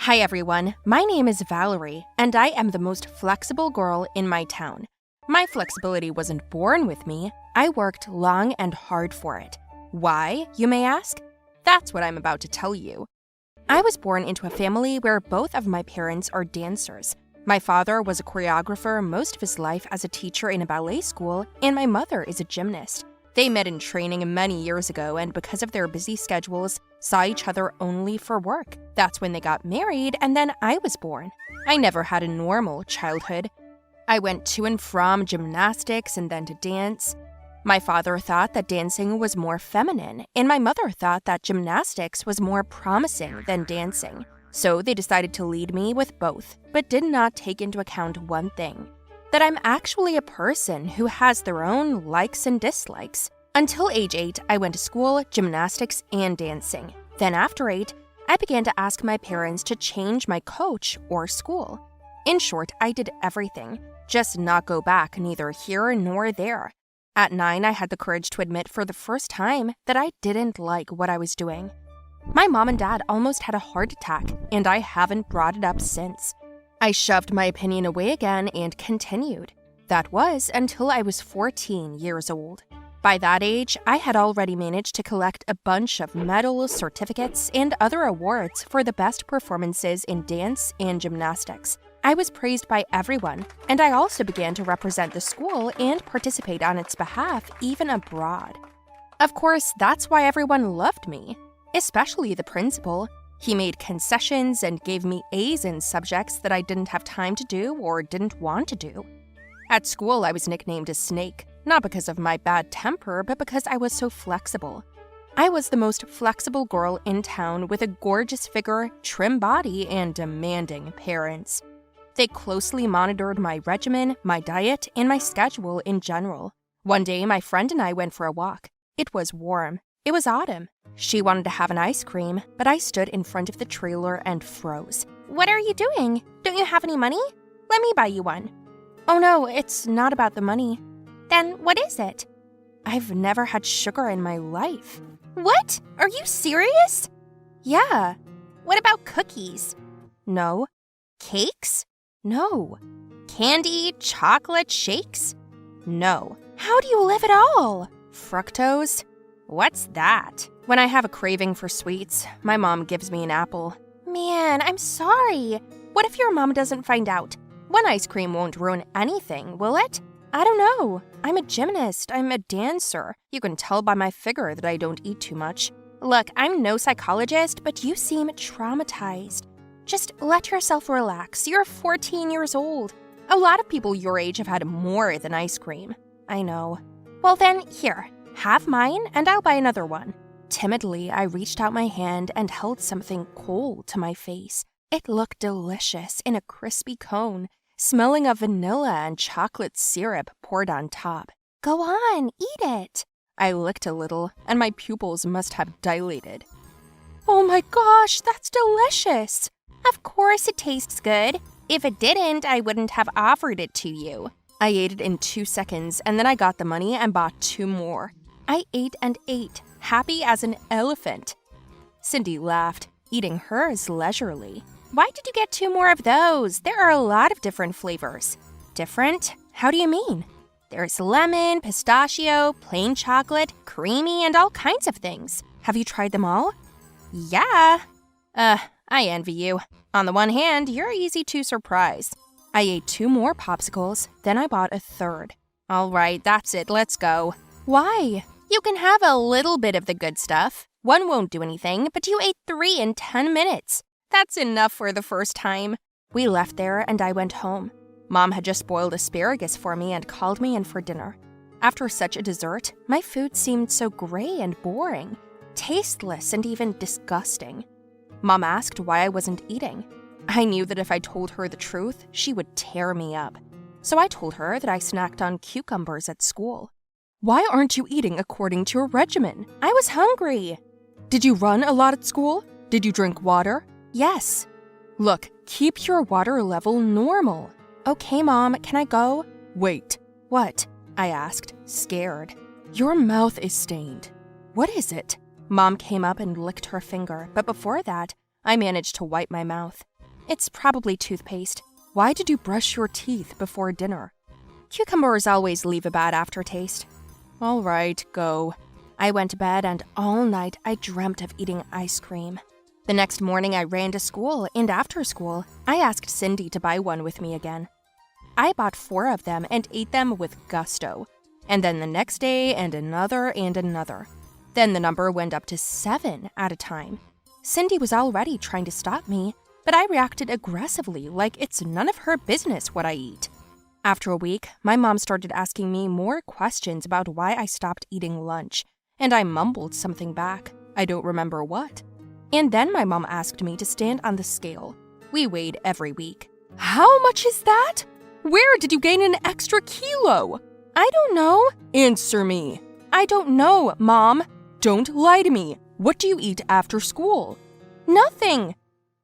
Hi everyone, my name is Valerie, and I am the most flexible girl in my town. My flexibility wasn't born with me, I worked long and hard for it. Why, you may ask? That's what I'm about to tell you. I was born into a family where both of my parents are dancers. My father was a choreographer most of his life as a teacher in a ballet school, and my mother is a gymnast. They met in training many years ago, and because of their busy schedules, saw each other only for work. That's when they got married, and then I was born. I never had a normal childhood. I went to and from gymnastics and then to dance. My father thought that dancing was more feminine, and my mother thought that gymnastics was more promising than dancing. So they decided to lead me with both, but did not take into account one thing: that I'm actually a person who has their own likes and dislikes. Until age 8, I went to school, gymnastics, and dancing. Then after 8, I began to ask my parents to change my coach or school. In short, I did everything, just not go back neither here nor there. At 9, I had the courage to admit for the first time that I didn't like what I was doing. My mom and dad almost had a heart attack, and I haven't brought it up since. I shoved my opinion away again and continued. That was until I was 14 years old. By that age, I had already managed to collect a bunch of medals, certificates, and other awards for the best performances in dance and gymnastics. I was praised by everyone, and I also began to represent the school and participate on its behalf, even abroad. Of course, that's why everyone loved me, especially the principal. He made concessions and gave me A's in subjects that I didn't have time to do or didn't want to do. At school, I was nicknamed a snake, not because of my bad temper, but because I was so flexible. I was the most flexible girl in town with a gorgeous figure, trim body, and demanding parents. They closely monitored my regimen, my diet, and my schedule in general. One day, my friend and I went for a walk. It was warm. It was autumn. She wanted to have an ice cream, but I stood in front of the trailer and froze. "What are you doing? Don't you have any money? Let me buy you one." "Oh no, it's not about the money." "Then what is it?" "I've never had sugar in my life." "What? Are you serious?" "Yeah." "What about cookies?" "No." "Cakes?" "No." "Candy, chocolate, shakes?" "No." "How do you live at all?" "Fructose." "What's that?" "When I have a craving for sweets, my mom gives me an apple." "Man, I'm sorry. What if your mom doesn't find out? One ice cream won't ruin anything, will it?" "I don't know. I'm a gymnast. I'm a dancer. You can tell by my figure that I don't eat too much." "Look, I'm no psychologist, but you seem traumatized. Just let yourself relax. You're 14 years old. A lot of people your age have had more than ice cream." "I know." "Well then, here. Have mine, and I'll buy another one." Timidly, I reached out my hand and held something cold to my face. It looked delicious in a crispy cone, smelling of vanilla and chocolate syrup poured on top. "Go on, eat it." I licked a little, and my pupils must have dilated. "Oh my gosh, that's delicious." "Of course it tastes good. If it didn't, I wouldn't have offered it to you." I ate it in 2 seconds, and then I got the money and bought 2 more. I ate and ate, happy as an elephant. Cindy laughed, eating hers leisurely. "Why did you get 2 more of those? There are a lot of different flavors." "Different? How do you mean?" "There's lemon, pistachio, plain chocolate, creamy, and all kinds of things." "Have you tried them all?" "Yeah." I envy you. On the one hand, you're easy to surprise." I ate 2 more popsicles, then I bought a 3rd. "All right, that's it, let's go." "Why?" "You can have a little bit of the good stuff. 1 won't do anything, but you ate 3 in 10 minutes. That's enough for the first time." We left there and I went home. Mom had just boiled asparagus for me and called me in for dinner. After such a dessert, my food seemed so gray and boring, tasteless and even disgusting. Mom asked why I wasn't eating. I knew that if I told her the truth, she would tear me up. So I told her that I snacked on cucumbers at school. "Why aren't you eating according to your regimen?" "I was hungry." "Did you run a lot at school? Did you drink water?" "Yes." "Look, keep your water level normal." "Okay, Mom, can I go?" "Wait." "What?" I asked, scared. "Your mouth is stained." "What is it?" Mom came up and licked her finger, but before that, I managed to wipe my mouth. It's probably toothpaste. Why did you brush your teeth before dinner? Cucumbers always leave a bad aftertaste. All right, go. I went to bed and all night I dreamt of eating ice cream. The next morning I ran to school, and after school, I asked Cindy to buy one with me again. I bought 4 of them and ate them with gusto. And then the next day and another and another. Then the number went up to 7 at a time. Cindy was already trying to stop me, but I reacted aggressively like it's none of her business what I eat. After a week, my mom started asking me more questions about why I stopped eating lunch, and I mumbled something back. I don't remember what. And then my mom asked me to stand on the scale. We weighed every week. How much is that? Where did you gain an extra kilo? I don't know. Answer me. I don't know, Mom. Don't lie to me. What do you eat after school? Nothing.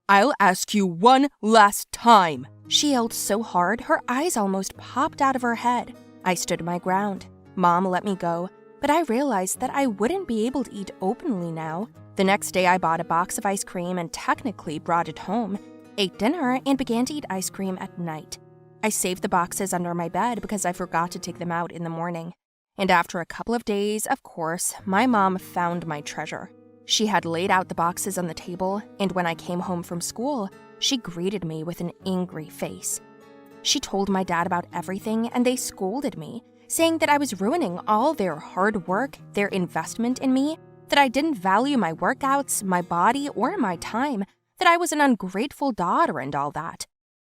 I'll ask you one last time. She yelled so hard, her eyes almost popped out of her head. I stood my ground. Mom let me go, but I realized that I wouldn't be able to eat openly now. The next day, I bought a box of ice cream and technically brought it home, ate dinner, and began to eat ice cream at night. I saved the boxes under my bed because I forgot to take them out in the morning. And after a couple of days, of course, my mom found my treasure. She had laid out the boxes on the table, and when I came home from school, she greeted me with an angry face. She told my dad about everything, and they scolded me, saying that I was ruining all their hard work, their investment in me, that I didn't value my workouts, my body, or my time, that I was an ungrateful daughter and all that.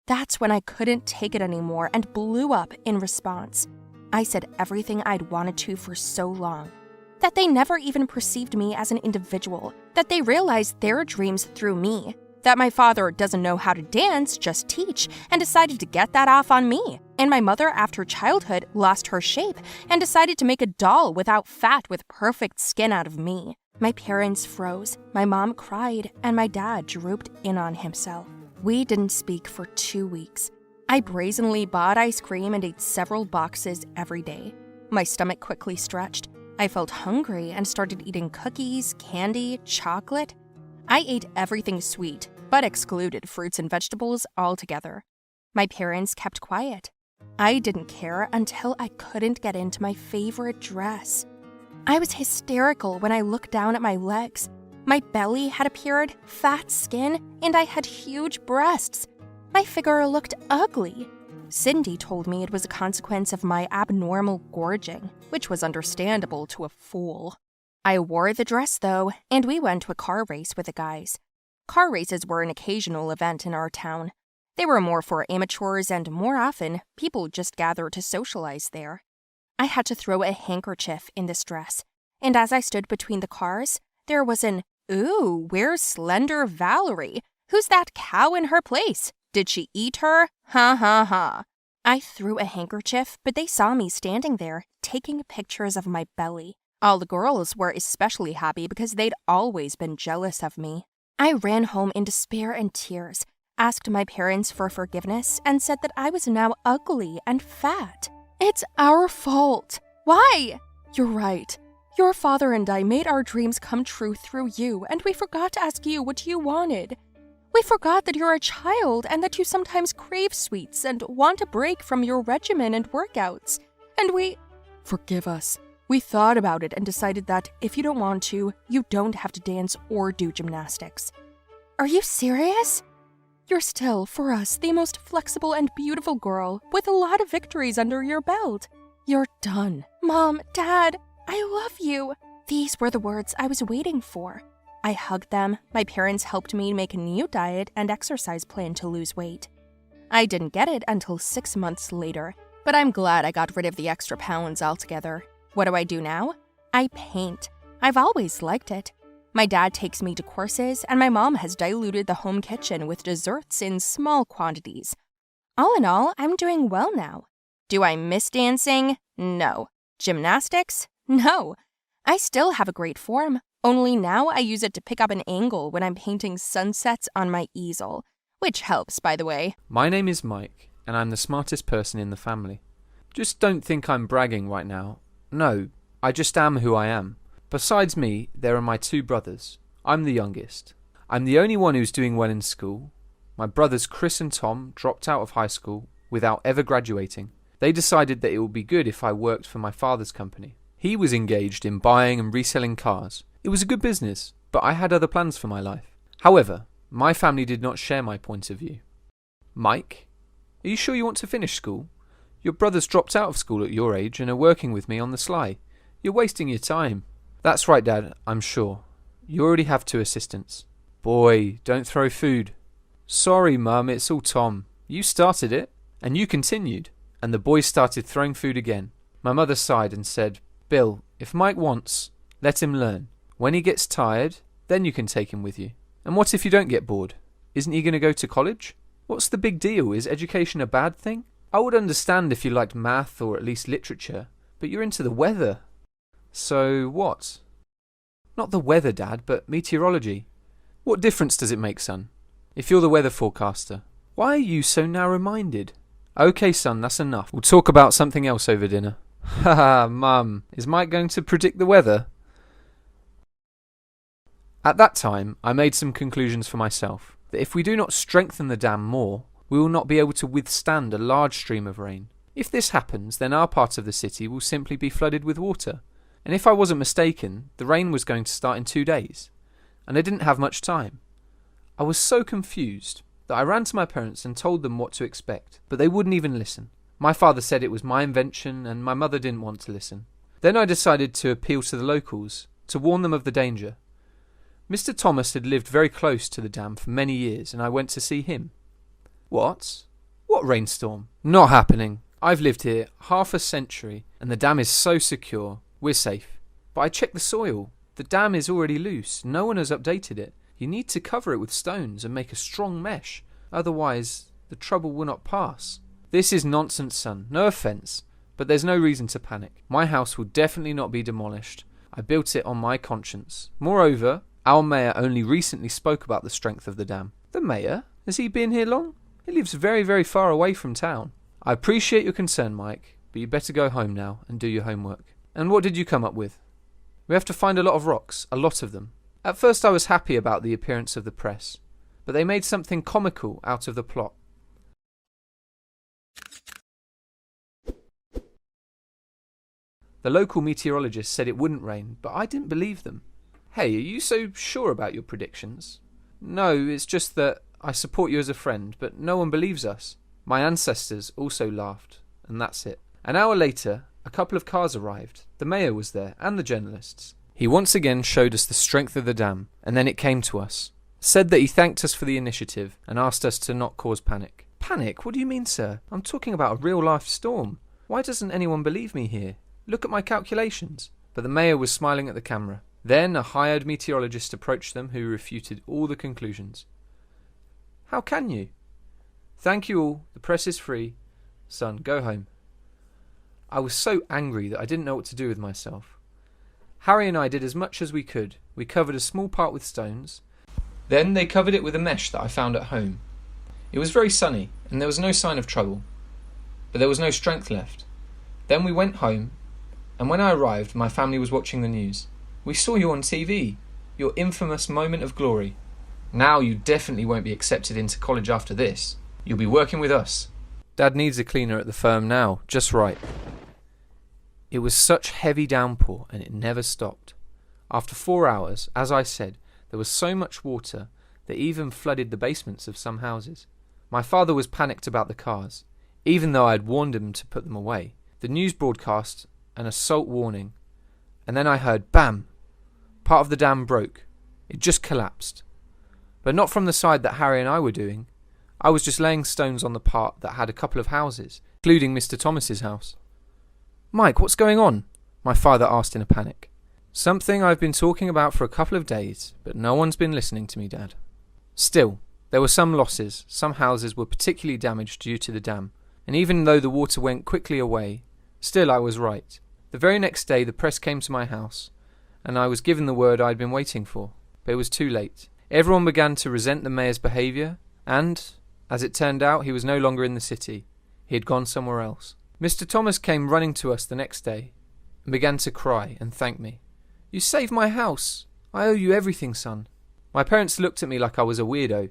That's when I couldn't take it anymore and blew up in response. I said everything I'd wanted to for so long. That they never even perceived me as an individual, that they realized their dreams through me, that my father doesn't know how to dance, just teach, and decided to get that off on me. And my mother, after childhood, lost her shape and decided to make a doll without fat with perfect skin out of me. My parents froze, my mom cried, and my dad drooped in on himself. We didn't speak for 2 weeks. I brazenly bought ice cream and ate several boxes every day. My stomach quickly stretched. I felt hungry and started eating cookies, candy, chocolate. I ate everything sweet, but excluded fruits and vegetables altogether. My parents kept quiet. I didn't care until I couldn't get into my favorite dress. I was hysterical when I looked down at my legs. My belly had appeared, fat skin, and I had huge breasts. My figure looked ugly. Cindy told me it was a consequence of my abnormal gorging, which was understandable to a fool. I wore the dress, though, and we went to a car race with the guys. Car races were an occasional event in our town. They were more for amateurs, and more often, people just gathered to socialize there. I had to throw a handkerchief in this dress, and as I stood between the cars, there was an, "Ooh, where's slender Valerie? Who's that cow in her place? Did she eat her? Ha ha ha." I threw a handkerchief, but they saw me standing there, taking pictures of my belly. All the girls were especially happy because they'd always been jealous of me. I ran home in despair and tears, asked my parents for forgiveness, and said that I was now ugly and fat. It's our fault. Why? You're right. Your father and I made our dreams come true through you, and we forgot to ask you what you wanted. We forgot that you're a child and that you sometimes crave sweets and want a break from your regimen and workouts. And we... Forgive us. We thought about it and decided that if you don't want to, you don't have to dance or do gymnastics. Are you serious? You're still, for us, the most flexible and beautiful girl with a lot of victories under your belt. You're done. Mom, Dad, I love you. These were the words I was waiting for. I hugged them. My parents helped me make a new diet and exercise plan to lose weight. I didn't get it until 6 months later, but I'm glad I got rid of the extra pounds altogether. What do I do now? I paint. I've always liked it. My dad takes me to courses, and my mom has diluted the home kitchen with desserts in small quantities. All in all, I'm doing well now. Do I miss dancing? No. Gymnastics? No. I still have a great form, only now I use it to pick up an angle when I'm painting sunsets on my easel, which helps, by the way. My name is Mike, and I'm the smartest person in the family. Just don't think I'm bragging right now. No, I just am who I am. Besides me, there are my 2 brothers. I'm the youngest. I'm the only one who's doing well in school. My brothers Chris and Tom dropped out of high school without ever graduating. They decided that it would be good if I worked for my father's company. He was engaged in buying and reselling cars. It was a good business, but I had other plans for my life. However, my family did not share my point of view. Mike, are you sure you want to finish school? Your brothers dropped out of school at your age and are working with me on the sly. You're wasting your time. That's right, Dad, I'm sure. You already have 2 assistants. Boy, don't throw food. Sorry, Mum, it's all Tom. You started it, and you continued. And the boys started throwing food again. My mother sighed and said, Bill, if Mike wants, let him learn. When he gets tired, then you can take him with you. And what if you don't get bored? Isn't he going to go to college? What's the big deal? Is education a bad thing? I would understand if you liked math or at least literature, but you're into the weather. So what? Not the weather, Dad, but meteorology. What difference does it make, son? If you're the weather forecaster, why are you so narrow-minded? Okay, son, that's enough. We'll talk about something else over dinner. Haha, Mum, is Mike going to predict the weather? At that time, I made some conclusions for myself, that if we do not strengthen the dam more, we will not be able to withstand a large stream of rain. If this happens, then our part of the city will simply be flooded with water. And if I wasn't mistaken, the rain was going to start in 2 days, and I didn't have much time. I was so confused that I ran to my parents and told them what to expect, but they wouldn't even listen. My father said it was my invention, and my mother didn't want to listen. Then I decided to appeal to the locals, to warn them of the danger. Mr. Thomas had lived very close to the dam for many years, and I went to see him. What? What rainstorm? Not happening. I've lived here half a century, and the dam is so secure. We're safe. But I checked the soil. The dam is already loose. No one has updated it. You need to cover it with stones and make a strong mesh. Otherwise, the trouble will not pass. This is nonsense, son. No offence. But there's no reason to panic. My house will definitely not be demolished. I built it on my conscience. Moreover, our mayor only recently spoke about the strength of the dam. The mayor? Has he been here long? He lives very, very far away from town. I appreciate your concern, Mike, but you better go home now and do your homework. And what did you come up with? We have to find a lot of rocks, a lot of them. At first I was happy about the appearance of the press, but they made something comical out of the plot. The local meteorologist said it wouldn't rain, but I didn't believe them. Hey, are you so sure about your predictions? No, it's just that I support you as a friend, but no one believes us. My ancestors also laughed, and that's it. An hour later, a couple of cars arrived. The mayor was there, and the journalists. He once again showed us the strength of the dam, and then it came to us. Said that he thanked us for the initiative, and asked us to not cause panic. Panic? What do you mean, sir? I'm talking about a real-life storm. Why doesn't anyone believe me here? Look at my calculations. But the mayor was smiling at the camera. Then a hired meteorologist approached them who refuted all the conclusions. How can you? Thank you all. The press is free. Son, go home. I was so angry that I didn't know what to do with myself. Harry and I did as much as we could. We covered a small part with stones. Then they covered it with a mesh that I found at home. It was very sunny, and there was no sign of trouble. But there was no strength left. Then we went home, and when I arrived, my family was watching the news. We saw you on TV, your infamous moment of glory. Now you definitely won't be accepted into college after this. You'll be working with us. Dad needs a cleaner at the firm now, just right. It was such heavy downpour, and it never stopped. After 4 hours, as I said, there was so much water that even flooded the basements of some houses. My father was panicked about the cars, even though I had warned him to put them away. The news broadcast an assault warning, and then I heard BAM! Part of the dam broke. It just collapsed. But not from the side that Harry and I were doing. I was just laying stones on the part that had a couple of houses, including Mr. Thomas's house. Mike, what's going on? My father asked in a panic. Something I've been talking about for a couple of days, but no one's been listening to me, Dad. Still, there were some losses. Some houses were particularly damaged due to the dam, and even though the water went quickly away, still I was right. The very next day the press came to my house, and I was given the word I'd been waiting for, but it was too late. Everyone began to resent the mayor's behaviour, and, as it turned out, he was no longer in the city. He had gone somewhere else. Mr. Thomas came running to us the next day, and began to cry and thank me. You saved my house. I owe you everything, son. My parents looked at me like I was a weirdo,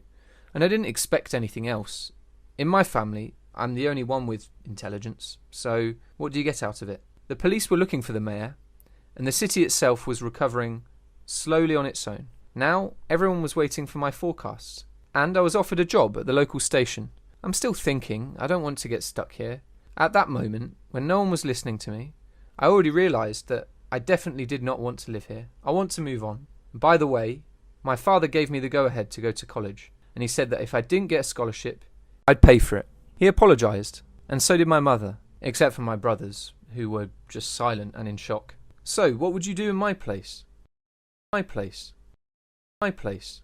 and I didn't expect anything else. In my family, I'm the only one with intelligence, so what do you get out of it? The police were looking for the mayor, and the city itself was recovering slowly on its own. Now, everyone was waiting for my forecasts, and I was offered a job at the local station. I'm still thinking, I don't want to get stuck here. At that moment, when no one was listening to me, I already realised that I definitely did not want to live here. I want to move on. By the way, my father gave me the go-ahead to go to college, and he said that if I didn't get a scholarship, I'd pay for it. He apologised, and so did my mother, except for my brothers, who were just silent and in shock. So, what would you do in my place? My place. My place.